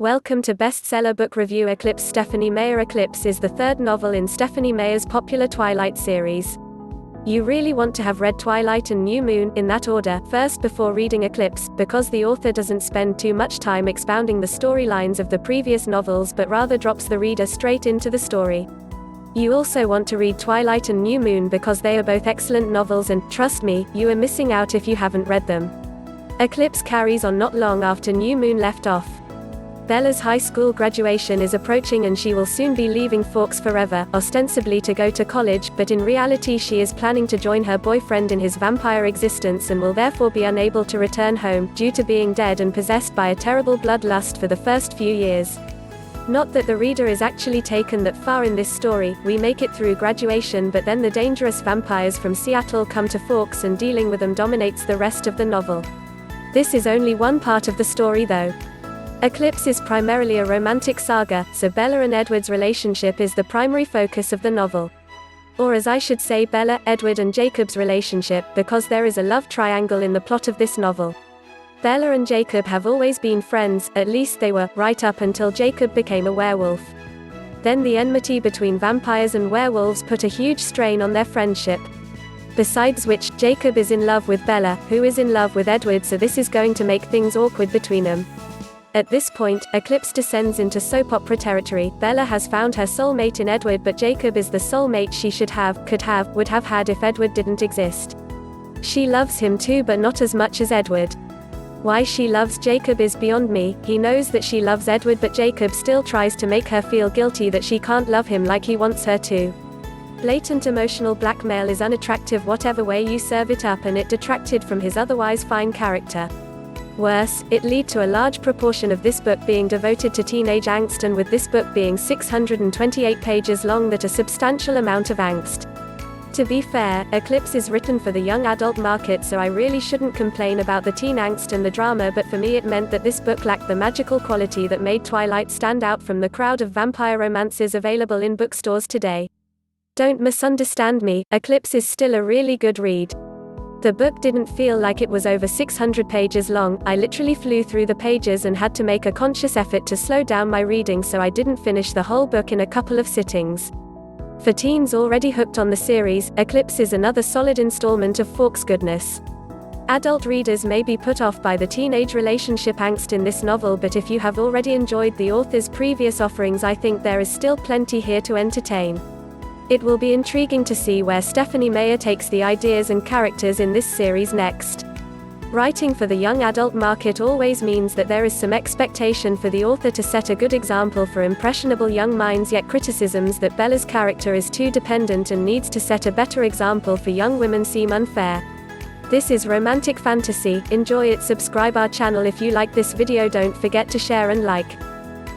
Welcome to bestseller book review Eclipse Stephenie Meyer. Eclipse is the third novel in Stephenie Meyer's popular Twilight series. You really want to have read Twilight and New Moon, in that order, first before reading Eclipse, because the author doesn't spend too much time expounding the storylines of the previous novels but rather drops the reader straight into the story. You also want to read Twilight and New Moon because they are both excellent novels and, trust me, you are missing out if you haven't read them. Eclipse carries on not long after New Moon left off. Bella's high school graduation is approaching and she will soon be leaving Forks forever, ostensibly to go to college, but in reality she is planning to join her boyfriend in his vampire existence and will therefore be unable to return home, due to being dead and possessed by a terrible bloodlust for the first few years. Not that the reader is actually taken that far in this story, we make it through graduation, but then the dangerous vampires from Seattle come to Forks and dealing with them dominates the rest of the novel. This is only one part of the story though. Eclipse is primarily a romantic saga, so Bella and Edward's relationship is the primary focus of the novel. Or as I should say, Bella, Edward and Jacob's relationship, because there is a love triangle in the plot of this novel. Bella and Jacob have always been friends, at least they were, right up until Jacob became a werewolf. Then the enmity between vampires and werewolves put a huge strain on their friendship. Besides which, Jacob is in love with Bella, who is in love with Edward, so this is going to make things awkward between them. At this point, Eclipse descends into soap opera territory. Bella has found her soulmate in Edward, but Jacob is the soulmate she should have, could have, would have had if Edward didn't exist. She loves him too, but not as much as Edward. Why she loves Jacob is beyond me. He knows that she loves Edward, but Jacob still tries to make her feel guilty that she can't love him like he wants her to. Blatant emotional blackmail is unattractive whatever way you serve it up, and it detracted from his otherwise fine character. Worse, it led to a large proportion of this book being devoted to teenage angst, and with this book being 628 pages long, that a substantial amount of angst. To be fair, Eclipse is written for the young adult market, so I really shouldn't complain about the teen angst and the drama, but for me it meant that this book lacked the magical quality that made Twilight stand out from the crowd of vampire romances available in bookstores today. Don't misunderstand me, Eclipse is still a really good read. The book didn't feel like it was over 600 pages long. I literally flew through the pages and had to make a conscious effort to slow down my reading, so I didn't finish the whole book in a couple of sittings. For teens already hooked on the series, Eclipse is another solid installment of Forks goodness. Adult readers may be put off by the teenage relationship angst in this novel, but if you have already enjoyed the author's previous offerings, I think there is still plenty here to entertain. It will be intriguing to see where Stephenie Meyer takes the ideas and characters in this series next. Writing for the young adult market always means that there is some expectation for the author to set a good example for impressionable young minds, yet criticisms that Bella's character is too dependent and needs to set a better example for young women seem unfair. This is romantic fantasy. Enjoy it. Subscribe our channel if you like this video. Don't forget to share and like.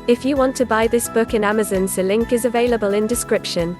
If you want to buy this book in Amazon, so link is available in description.